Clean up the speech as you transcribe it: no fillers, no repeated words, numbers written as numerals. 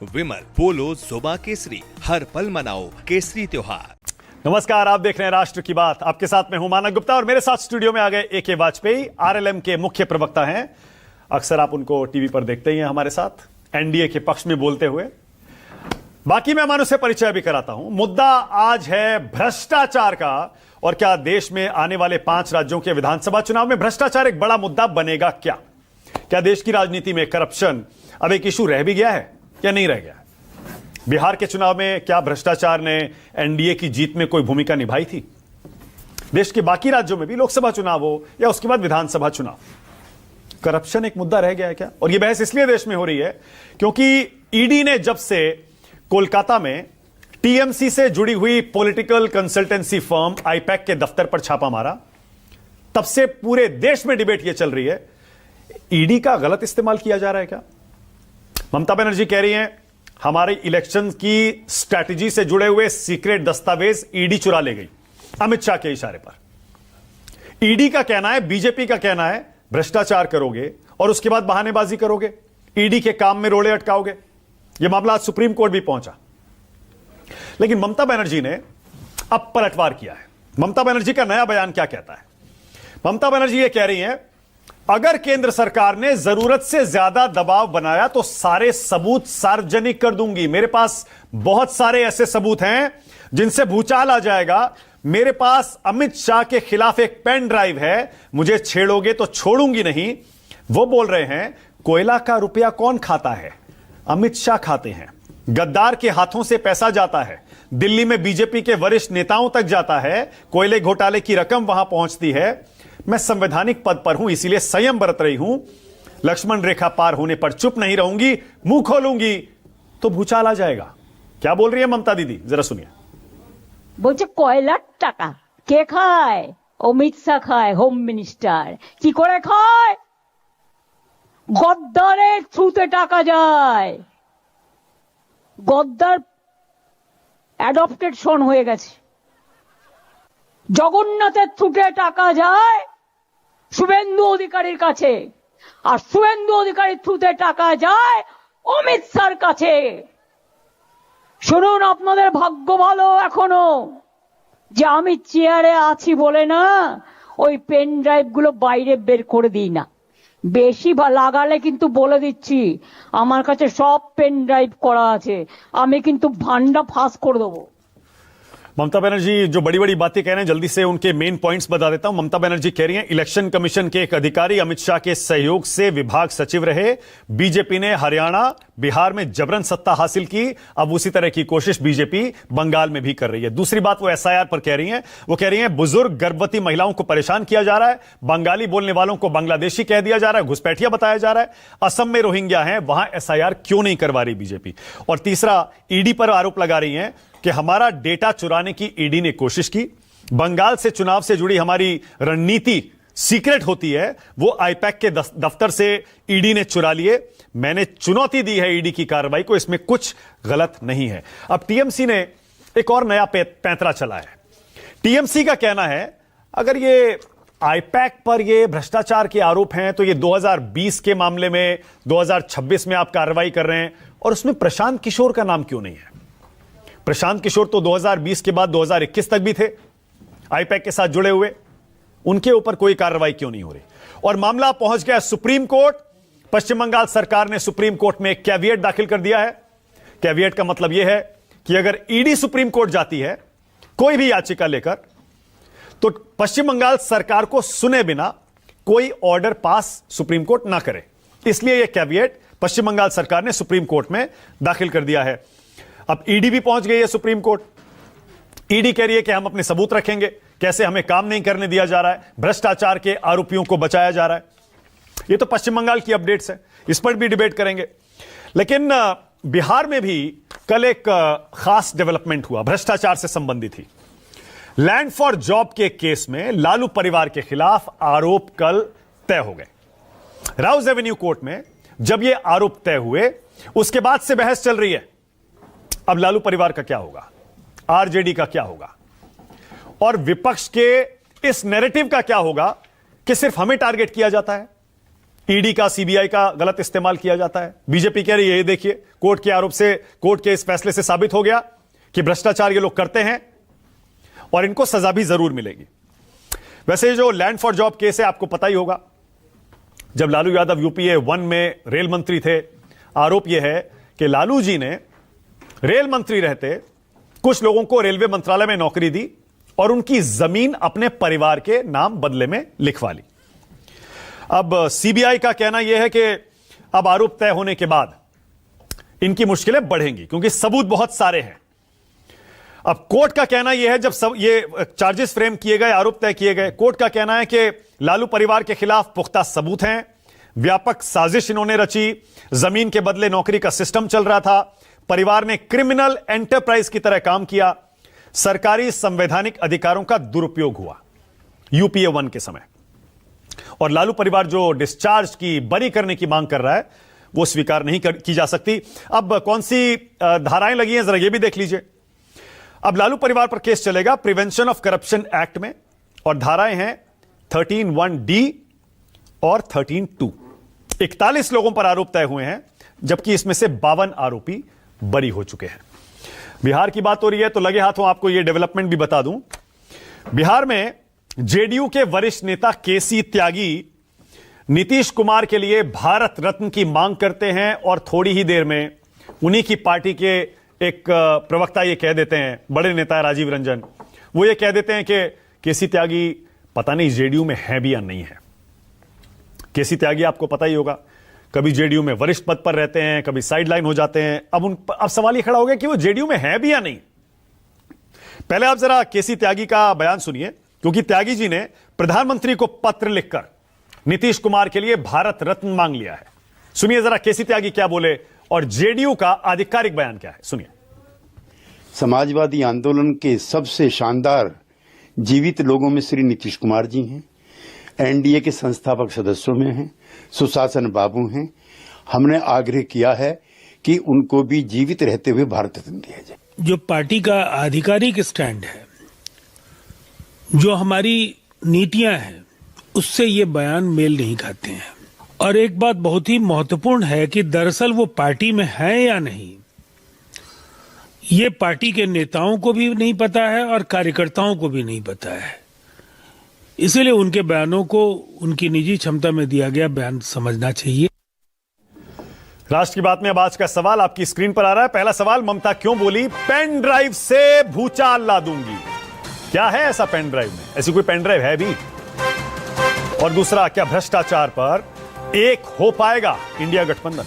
विमल पोलो जोबा केसरी, हर पल मनाओ केसरी त्योहार। नमस्कार, आप देख रहे हैं राष्ट्र की बात। आपके साथ में हूं मानक गुप्ता और मेरे साथ स्टूडियो में आ गए ए के वाजपेयी, आरएलएम के मुख्य प्रवक्ता हैं। अक्सर आप उनको टीवी पर देखते ही हैं हमारे साथ एनडीए के पक्ष में बोलते हुए। बाकी मेहमानों से परिचय भी कराता हूं। मुद्दा आज है भ्रष्टाचार का, और क्या देश में आने वाले 5 राज्यों के विधानसभा चुनाव में भ्रष्टाचार एक बड़ा मुद्दा बनेगा? क्या देश की राजनीति में करप्शन अब एक इशू रह भी गया है या नहीं रह गया? बिहार के चुनाव में क्या भ्रष्टाचार ने एनडीए की जीत में कोई भूमिका निभाई थी? देश के बाकी राज्यों में भी लोकसभा चुनाव हो या उसके बाद विधानसभा चुनाव, करप्शन एक मुद्दा रह गया है क्या? और यह बहस इसलिए देश में हो रही है क्योंकि ईडी ने जब से कोलकाता में टीएमसी से जुड़ी हुई पॉलिटिकल कंसल्टेंसी फर्म आईपैक के दफ्तर पर छापा मारा, तब से पूरे देश में डिबेट यह चल रही है, ईडी का गलत इस्तेमाल किया जा रहा है क्या? ममता बनर्जी कह रही हैं हमारे इलेक्शन की स्ट्रैटेजी से जुड़े हुए सीक्रेट दस्तावेज ईडी चुरा ले गई, अमित शाह के इशारे पर। ईडी का कहना है, बीजेपी का कहना है भ्रष्टाचार करोगे और उसके बाद बहानेबाजी करोगे, ईडी के काम में रोड़े अटकाओगे। यह मामला आज सुप्रीम कोर्ट भी पहुंचा, लेकिन ममता बनर्जी ने अब पलटवार किया है। ममता बनर्जी का नया बयान क्या कहता है? ममता बनर्जी यह कह रही है अगर केंद्र सरकार ने जरूरत से ज्यादा दबाव बनाया तो सारे सबूत सार्वजनिक कर दूंगी। मेरे पास बहुत सारे ऐसे सबूत हैं जिनसे भूचाल आ जाएगा। मेरे पास अमित शाह के खिलाफ एक पेन ड्राइव है, मुझे छेड़ोगे तो छोड़ूंगी नहीं। वो बोल रहे हैं कोयला का रुपया कौन खाता है? अमित शाह खाते हैं। गद्दार के हाथों से पैसा जाता है, दिल्ली में बीजेपी के वरिष्ठ नेताओं तक जाता है, कोयले घोटाले की रकम वहां पहुंचती है। मैं संवैधानिक पद पर हूं, इसीलिए संयम बरत रही हूं। लक्ष्मण रेखा पार होने पर चुप नहीं रहूंगी, मुंह खोलूंगी तो भूचाल आ जाएगा। क्या बोल रही है ममता दीदी, जरा सुनिए। বলছে কয়লার টাকা কে খায়? অমিত শাহ খায়, হোম মিনিস্টার। কি করে খায়? গদ্দারের থ্রুতে টাকা যায়। গদ্দার অ্যাডপ্টেড সন হয়ে গেছে। জগন্নাথের থ্রুতে টাকা যায় শুভেন্দু অধিকারীর কাছে, আর শুভেন্দু অধিকারীর থ্রুতে টাকা যায় অমিত শাহর কাছে। শুনুন, আপনাদের ভাগ্য ভালো এখনো যে আমি চেয়ারে আছি বলে না ওই পেন ড্রাইভ গুলো বাইরে বের করে দিই না। বেশি লাগালে কিন্তু বলে দিচ্ছি আমার কাছে সব পেন ড্রাইভ করা আছে, আমি কিন্তু ভান্ডা ফাঁস করে দেবো। ममता बनर्जी जो बड़ी बड़ी बातें कह रहे हैं, जल्दी से उनके मेन पॉइंट्स बता देता हूं। ममता बनर्जी कह रही हैं इलेक्शन कमीशन के एक अधिकारी अमित शाह के सहयोग से विभाग सचिव रहे। बीजेपी ने हरियाणा बिहार में जबरन सत्ता हासिल की, अब उसी तरह की कोशिश बीजेपी बंगाल में भी कर रही है। दूसरी बात वो एसआईआर पर कह रही हैं, वो कह रही हैं बुजुर्ग गर्भवती महिलाओं को परेशान किया जा रहा है, बंगाली बोलने वालों को बांग्लादेशी कह दिया जा रहा है, घुसपैठिया बताया जा रहा है। असम में रोहिंग्या हैं, वहां एसआईआर क्यों नहीं करवा रही बीजेपी? और तीसरा, ईडी पर आरोप लगा रही हैं कि हमारा डेटा चुराने की ईडी ने कोशिश की। बंगाल से चुनाव से जुड़ी हमारी रणनीति सीक्रेट होती है, वो आईपैक के दफ्तर से ईडी ने चुरा लिए। मैंने चुनौती दी है ईडी की कार्रवाई को, इसमें कुछ गलत नहीं है। अब टीएमसी ने एक और नया पैंतरा चला है। टीएमसी का कहना है अगर ये आईपैक पर ये भ्रष्टाचार के आरोप हैं तो ये 2020 के मामले में 2026 में आप कार्रवाई कर रहे हैं, और उसमें प्रशांत किशोर का नाम क्यों नहीं है? प्रशांत किशोर तो 2020 के बाद 2021 तक भी थे आईपैक के साथ जुड़े हुए, उनके ऊपर कोई कार्रवाई क्यों नहीं हो रही? और मामला पहुंच गया सुप्रीम कोर्ट। पश्चिम बंगाल सरकार ने सुप्रीम कोर्ट में एक कैविएट दाखिल कर दिया है। कैविएट का मतलब यह है कि अगर ईडी सुप्रीम कोर्ट जाती है कोई भी याचिका लेकर, तो पश्चिम बंगाल सरकार को सुने बिना कोई ऑर्डर पास सुप्रीम कोर्ट ना करे। इसलिए यह कैविएट पश्चिम बंगाल सरकार ने सुप्रीम कोर्ट में दाखिल कर दिया है। अब ईडी भी पहुंच गई है सुप्रीम कोर्ट। ईडी कह रही है कि हम अपने सबूत रखेंगे, कैसे हमें काम नहीं करने दिया जा रहा है, भ्रष्टाचार के आरोपियों को बचाया जा रहा है। ये तो पश्चिम बंगाल की अपडेट्स है, इस पर भी डिबेट करेंगे। लेकिन बिहार में भी कल एक खास डेवलपमेंट हुआ, भ्रष्टाचार से संबंधित ही। लैंड फॉर जॉब के केस में लालू परिवार के खिलाफ आरोप कल तय हो गए। राउज एवेन्यू कोर्ट में जब ये आरोप तय हुए, उसके बाद से बहस चल रही है अब लालू परिवार का क्या होगा, आरजेडी का क्या होगा, और विपक्ष के इस नैरेटिव का क्या होगा कि सिर्फ हमें टारगेट किया जाता है, ईडी का, सीबीआई का गलत इस्तेमाल किया जाता है। बीजेपी कह रही है ये देखिए, कोर्ट के आरोप से, कोर्ट के इस फैसले से साबित हो गया कि भ्रष्टाचार ये लोग करते हैं और इनको सजा भी जरूर मिलेगी। वैसे जो लैंड फॉर जॉब केस है आपको पता ही होगा, जब लालू यादव यूपीए 1 में रेल मंत्री थे, आरोप यह है कि लालू जी ने रेल मंत्री रहते कुछ लोगों को रेलवे मंत्रालय में नौकरी दी और उनकी जमीन अपने परिवार के नाम बदले में लिखवा ली। अब सीबीआई का कहना यह है कि अब आरोप तय होने के बाद इनकी मुश्किलें बढ़ेंगी क्योंकि सबूत बहुत सारे हैं। अब कोर्ट का कहना यह है, जब सब ये चार्जेस फ्रेम किए गए, आरोप तय किए गए, कोर्ट का कहना है कि लालू परिवार के खिलाफ पुख्ता सबूत हैं, व्यापक साजिश इन्होंने रची, जमीन के बदले नौकरी का सिस्टम चल रहा था, परिवार ने क्रिमिनल एंटरप्राइज की तरह काम किया, सरकारी संवैधानिक अधिकारों का दुरुपयोग हुआ यूपीए 1 के समय, और लालू परिवार जो डिस्चार्ज की, बरी करने की मांग कर रहा है वो स्वीकार नहीं की जा सकती। अब कौन सी धाराएं लगी हैं जरा ये भी देख लीजिए। अब लालू परिवार पर केस चलेगा प्रिवेंशन ऑफ करप्शन एक्ट में, और धाराएं हैं 13(1)D और 13(2). 41 लोगों पर आरोप तय हुए हैं, जबकि इसमें से 52 आरोपी बरी हो चुके हैं। बिहार की बात हो रही है तो लगे हाथों आपको यह डेवलपमेंट भी बता दूं। बिहार में जेडीयू के वरिष्ठ नेता केसी त्यागी नीतीश कुमार के लिए भारत रत्न की मांग करते हैं और थोड़ी ही देर में उन्हीं की पार्टी के एक प्रवक्ता ये कह देते हैं, बड़े नेता राजीव रंजन, वो ये कह देते हैं कि केसी त्यागी पता नहीं जेडीयू में है भी या नहीं है। केसी त्यागी आपको पता ही होगा, कभी जेडीयू में वरिष्ठ पद पर रहते हैं, कभी साइडलाइन हो जाते हैं। अब सवाल ये खड़ा हो गया कि वो जेडीयू में है भी या नहीं। पहले आप जरा केसी त्यागी का बयान सुनिए, क्योंकि त्यागी जी ने प्रधानमंत्री को पत्र लिखकर नीतीश कुमार के लिए भारत रत्न मांग लिया है। सुनिए जरा केसी त्यागी क्या बोले और जेडीयू का आधिकारिक बयान क्या है, सुनिए। समाजवादी आंदोलन के सबसे शानदार जीवित लोगों में श्री नीतीश कुमार जी हैं, एनडीए के संस्थापक सदस्यों में हैं, सुशासन बाबू हैं। हमने आग्रह किया है कि उनको भी जीवित रहते हुए भारत रत्न दिया जाए। जो पार्टी का आधिकारिक स्टैंड है, जो हमारी नीतियां हैं, उससे ये बयान मेल नहीं खाते हैं। और एक बात बहुत ही महत्वपूर्ण है कि दरअसल वो पार्टी में है या नहीं, ये पार्टी के नेताओं को भी नहीं पता है और कार्यकर्ताओं को भी नहीं पता है। इसलिए उनके बयानों को उनकी निजी क्षमता में दिया गया बयान समझना चाहिए। राष्ट्र की बात में अब आज का सवाल आपकी स्क्रीन पर आ रहा है। पहला सवाल, ममता क्यों बोली पेन ड्राइव से भूचाल ला दूंगी? क्या है ऐसा पेन ड्राइव में? ऐसी कोई पेन ड्राइव है भी? और दूसरा, क्या भ्रष्टाचार पर एक हो पाएगा इंडिया गठबंधन?